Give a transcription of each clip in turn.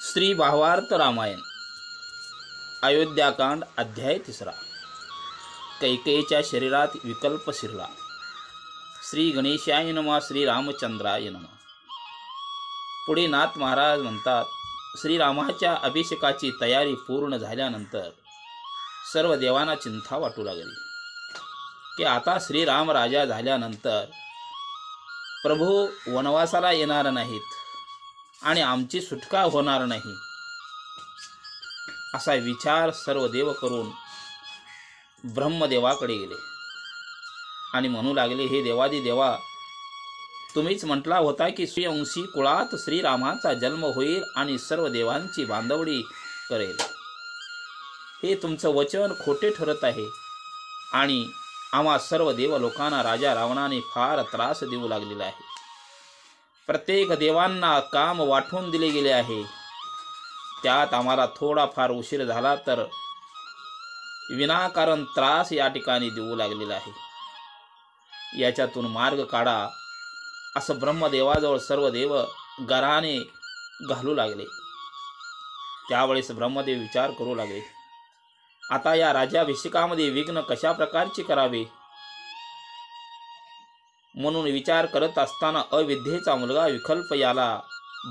श्री भावार्थ रामायण अयोध्याकांड अध्याय 3. कैकेयीच्या शरीरात विकल्प शिरला. श्री गणेशाय नमः. श्री रामचंद्राय नमः. पुढे नाथ महाराज म्हणतात, श्रीरामाच्या अभिषेकाची तयारी पूर्ण झाल्यानंतर सर्व देवांना चिंता वाटू लागली की आता श्रीराम राजा झाल्यानंतर प्रभू वनवासाला येणार नाहीत आणि आमची सुटका होणार नाही, असा विचार सर्व देव करून ब्रह्मदेवाकडे गेले आणि म्हणू लागले, हे देवादी देवा, तुम्हीच म्हटला होता की सूर्यवंशी कुळात श्रीरामाचा जन्म होईल आणि सर्व देवांची बांधवडी करेल. हे तुमचं वचन खोटे ठरत आहे आणि आम्हा सर्व देव लोकांना राजा रावणाने फार त्रास देऊ लागलेला आहे. प्रत्येक देवांना काम वाटून दिले गेले आहे. त्यात आम्हाला थोडाफार उशीर झाला तर विनाकारण त्रास या ठिकाणी देऊ लागलेला आहे. याच्यातून मार्ग काढा, असं ब्रह्मदेवाजवळ सर्व देव गराने घालू लागले. त्यावेळेस ब्रह्मदेव विचार करू लागले, आता या राज्याभिषेकामध्ये विघ्न कशा प्रकारचे करावे. म्हणून विचार करत असताना अविद्येचा मुलगा विकल्प याला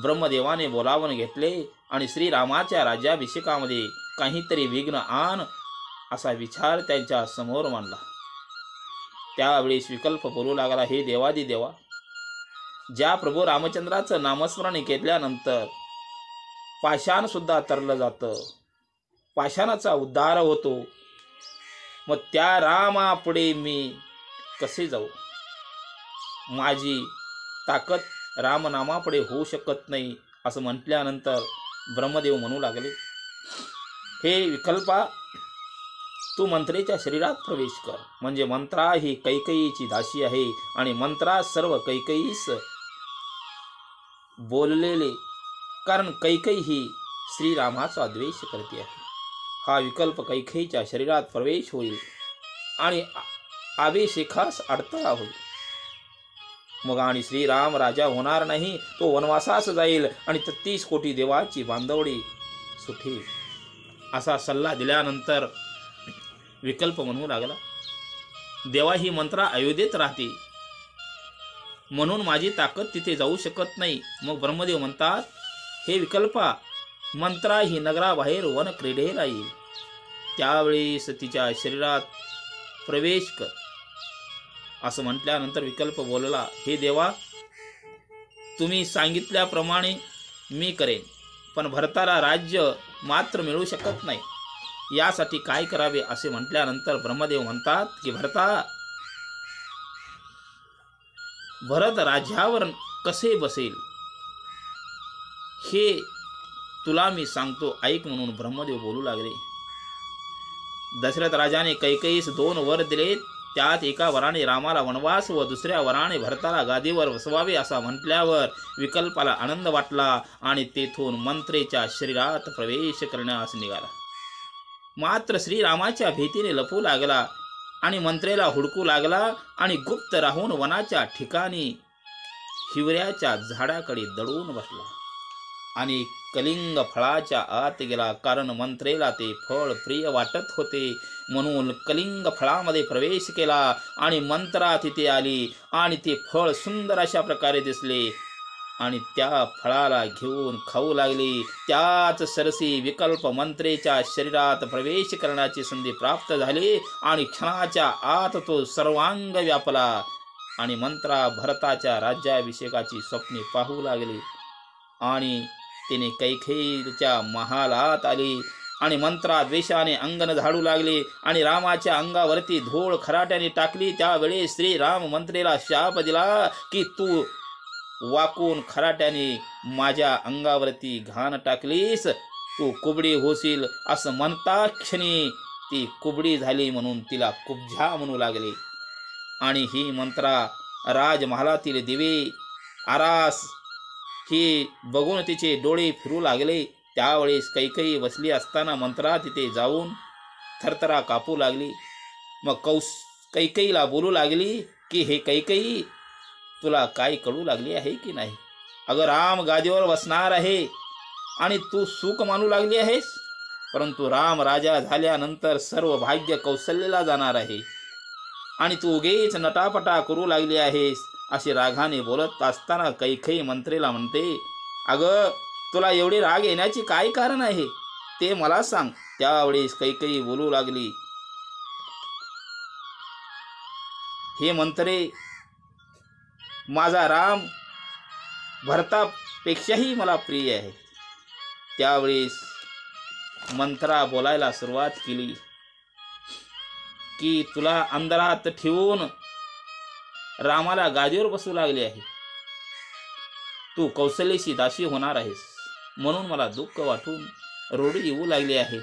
ब्रह्मदेवाने बोलावून घेतले आणि श्रीरामाच्या राज्याभिषेकामध्ये काहीतरी विघ्न आण, असा विचार त्यांच्या समोर मांडला. त्यावेळेस विकल्प बोलू लागला, हे देवादी देवा, ज्या प्रभू रामचंद्राचं नामस्मरण केल्यानंतर पाषाण सुद्धा तरलं जातं, पाषाणाचा उद्धार होतो, मग त्या रामापुढे मी कसे जाऊ. माझी ताकद रामनामापुढे होऊ शकत नाही, असं म्हटल्यानंतर ब्रह्मदेव म्हणू लागले, हे विकल्पा, तू मंत्रेच्या शरीरात प्रवेश कर. म्हणजे मंत्रा ही कैकेयीची दासी आहे आणि मंत्रा सर्व कैकेयीस बोललेले, कारण कैकेयी ही श्रीरामाचा द्वेष करते आहे. हा विकल्प कैकेयीच्या शरीरात प्रवेश होईल आणि अभिषेकास अडथळा होईल. मग आणि श्रीराम राजा होणार नाही, तो वनवासास जाईल आणि 33 कोटी देवाची बांधवडी सुटेल. असा सल्ला दिल्यानंतर विकल्प म्हणू लागला, देवा, ही मंत्रा अयोध्येत राहते म्हणून माझी ताकद तिथे जाऊ शकत नाही. मग ब्रह्मदेव म्हणतात, हे विकल्पा, मंत्रा ही नगराबाहेर वन क्रीडेला येईल, त्यावेळेस तिच्या शरीरात प्रवेश कर. असं म्हटल्यानंतर विकल्प बोलला, हे देवा, तुम्ही सांगितल्याप्रमाणे मी करेन, पण भरताला राज्य मात्र मिळू शकत नाही, यासाठी काय करावे. असे म्हटल्यानंतर ब्रह्मदेव म्हणतात की भरता, भरत राज्यावर कसे बसेल हे तुला मी सांगतो, ऐक. म्हणून ब्रह्मदेव बोलू लागले, दशरथ राजाने कैकेयीस 2 वर दिले, त्यात एका वराने रामाला वनवास व दुसऱ्या वराने भरताला गादीवर बसवावे. असा म्हटल्यावर विकल्पाला आनंद वाटला आणि तेथून मंत्रेच्या शरीरात प्रवेश करण्यास निघाला. मात्र श्रीरामाच्या भीतीने लपू लागला आणि मंत्रेला हुडकू लागला आणि गुप्त राहून वनाच्या ठिकाणी हिवऱ्याच्या झाडाकडे दडून बसला आणि कलिंग फळाच्या आत गेला, कारण मंत्रेला ते फळ प्रिय वाटत होते. म्हणून कलिंग फळामध्ये प्रवेश केला आणि मंत्रा तिथे आली आणि ते फळ सुंदर अशा प्रकारे दिसले आणि त्या फळाला घेऊन खाऊ लागली. त्याच सरसी विकल्प मंत्रेच्या शरीरात प्रवेश करण्याची संधी प्राप्त झाली आणि क्षणाच्या आत तो सर्वांग व्यापला आणि मंत्रा भरताच्या राज्याभिषेकाची स्वप्ने पाहू लागली आणि तिने कैकेयीच्या महालात आली आणि मंत्रा द्वेषाने अंगण झाडू लागली आणि रामाच्या अंगावरती धूळ खराट्याने टाकली. त्यावेळी श्रीराम मंत्रेला शाप दिला की तू वाकून खराट्याने माझ्या अंगावरती घाण टाकलीस, तू कुबडी होशील. असं म्हणता क्षणी ती कुबडी झाली, म्हणून तिला कुब्झा म्हणू लागले. आणि ही मंत्रा राजमहालातील दिवे आरास ही बघून तिचे डोळे फिरू लागले. त्यावेळेस कैकेयी बसली असताना मंत्रा तिथे जाऊन थरथरा कापू लागली. मग कैकेयीला बोलू लागली की हे कैकेयी, तुला काय कळू लागली आहे की नाही. अगं राम गादीवर बसणार आहे आणि तू सुख मानू लागली आहेस, परंतु राम राजा झाल्यानंतर सर्व भाग्य कौशल्याला जाणार आहे आणि तू उगीच नटापटा करू लागली आहेस. अशी रागाने बोलत असताना कैकेयी मंत्रीला म्हणते, अगं तुला एवढे राग येण्याचे काय कारण आहे ते मला सांग. त्यावेळेस कैकेयी बोलू लागली, हे मंत्रे, माझा राम भरतापेक्षाही मला प्रिय आहे. त्यावेळेस मंत्रा बोलायला सुरुवात केली की तुला अंधारात ठेवून रामाला गादीवर बसू लागले आहे. तू कौशल्याची दासी होणार आहेस म्हणून मला दुःख वाटून रोडी येऊ लागली आहे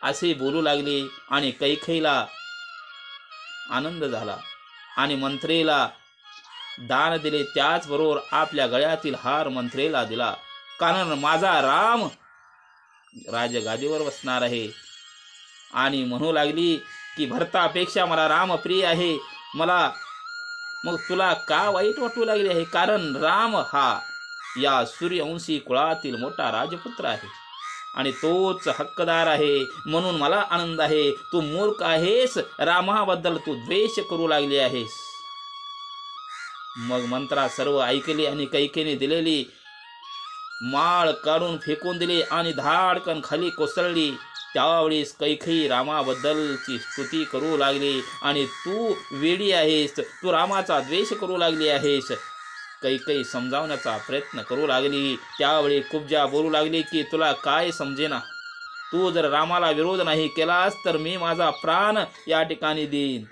असे बोलू लागले. आणि कैकेयीला आनंद झाला आणि मंत्रेला दान दिले. त्याचबरोबर आपल्या गळ्यातील हार मंत्रेला दिला, कारण माझा राम राजगादीवर बसणार आहे. आणि म्हणू लागली की भरतापेक्षा मला राम प्रिय आहे. मला मग तुला का वाईट वाटू लागले आहे, कारण राम हा या सूर्यवंशी कुळातील मोठा राजपुत्र आहे आणि तोच हक्कदार आहे, म्हणून मला आनंद आहे. तू मूर्ख आहेस, रामाबद्दल तू द्वेष करू लागली आहेस. मग मंत्रा सर्व ऐकले आणि कैकेयीने दिलेली माळ काढून फेकून दिली आणि धाडकन खाली कोसळली. त्यावेळेस कैकेयी रामाबद्दलची स्तुती करू लागली आणि तू वेडी आहेस, तू रामाचा द्वेष करू लागली आहेस. कैकेयी समजावण्याचा प्रयत्न करू लागली. त्यावेळी कुब्जा बोलू लागली की तुला काय समजेना, तू जर रामाला विरोध नाही केलास तर मी माझा प्राण या ठिकाणी देईन.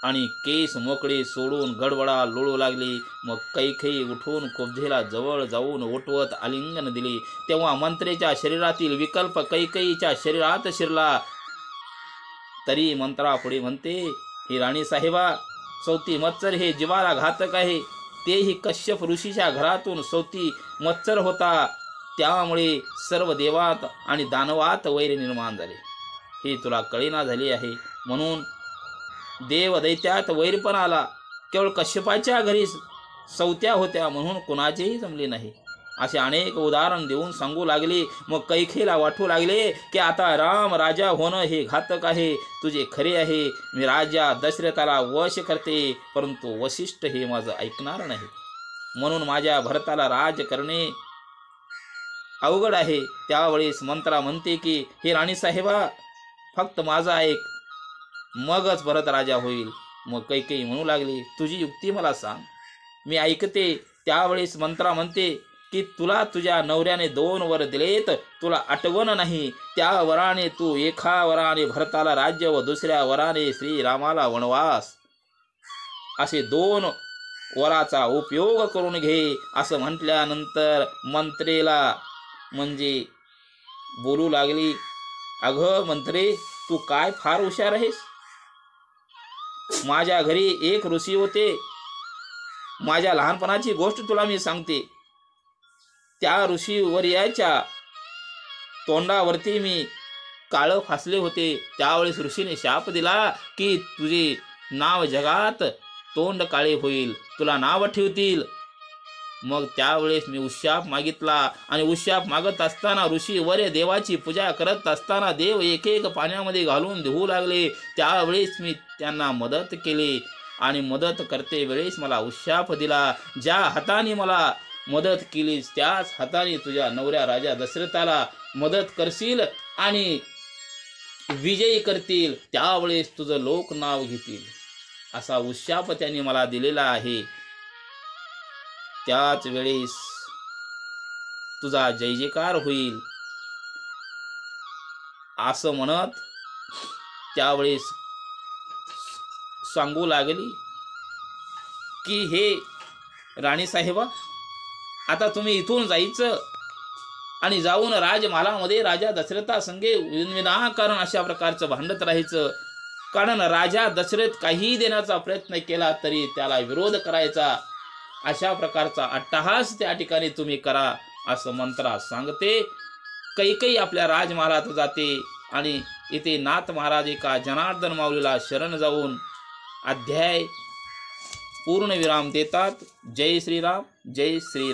आणि केस मोकळे सोडून गडबडा लोळू लागली. मग कैकेयी उठून कुब्जेला जवळ जाऊन उठवत आलिंगन दिली. तेव्हा मंत्रेच्या शरीरातील विकल्प कैकेयीच्या शरीरात शिरला. तरी मंत्रा पुढे म्हणते, ही राणी साहेबा, सौती मत्सर हे जीवाला घातक आहे. तेही कश्यप ऋषीच्या घरातून सौती मत्सर होता, त्यामुळे सर्व देवात आणि दानवात वैर निर्माण झाले. हे तुला कळेना झाली आहे, म्हणून देव दैत्यात वैर पण आला. केवळ कश्यपाच्या घरी सौत्या होत्या म्हणून कुणाचेही जमले नाही. असे अनेक उदाहरण देऊन सांगू लागले. मग कैकेयीला वाटू लागले की आता राम राजा होणं हे घातक आहे. तुझे खरे आहे, मी राजा दशरथाला वश करते, परंतु वसिष्ठ हे माझं ऐकणार नाही, म्हणून माझ्या भरताला राज करणे अवघड आहे. त्यावेळेस मंत्रा म्हणते की हे राणी साहेबा, फक्त माझा ऐक, मगच भरत राजा होईल. मग कैकेयी म्हणू लागली, तुझी युक्ती मला सांग, मी ऐकते. त्यावेळेस मंत्रा म्हणते की तुला तुझ्या नवऱ्याने 2 वर दिलेत, तुला आठवण नाही. त्या वराने तू एका वराने भरताला राज्य व दुसऱ्या वराने श्रीरामाला वनवास, असे 2 वराचा उपयोग करून घे. असं म्हटल्यानंतर मंत्रेला म्हणजे बोलू लागली, अगं मंत्रे, तू काय फार हुशार आहेस. माझ्या घरी एक ऋषी होते. माझ्या लहानपणाची गोष्ट तुला मी सांगते. त्या ऋषीवर्याच्या तोंडावरती मी काळं फासले होते. त्यावेळेस ऋषीने शाप दिला की तुझे नाव जगात तोंड काळे होईल, तुला नाव ठेवतील. मग त्यावेळेस मी उशाप मागितला आणि उशाप मागत असताना ऋषीवर्य देवाची पूजा करत असताना देव एक एक पाण्यामध्ये घालून धुवू लागले. त्यावेळेस मी त्यांना मदत केली आणि मदत करते वेळेस मला उशाप दिला. ज्या हाताने मला मदत केलीस त्याच हाताने तुझ्या नवऱ्या राजा दशरथाला मदत करशील आणि विजयी करतील. त्यावेळेस तुझं लोक नाव घेतील, असा उशाप त्यांनी मला दिलेला आहे. त्याच वेळेस तुझा जय जयकार होईल. असं म्हणत त्यावेळेस सांगू लागली की हे राणी साहेबा, आता तुम्ही इथून जायचं आणि जाऊन राजमहालामध्ये राजा दशरथा संगे विनाकारण अशा प्रकारचं भांडत राहायचं. कारण राजा दशरथ काही देण्याचा प्रयत्न केला तरी त्याला विरोध करायचा, अशा प्रकारचा अट्टहास त्या ठिकाणी तुम्ही करा, असं मंत्रा सांगते. कैकेयी आपल्या राजमहालात जाते आणि इथे नाथ महाराज एका जनार्दन माऊलीला शरण जाऊन अध्याय पूर्ण विराम देतात. जय श्रीराम, जय श्री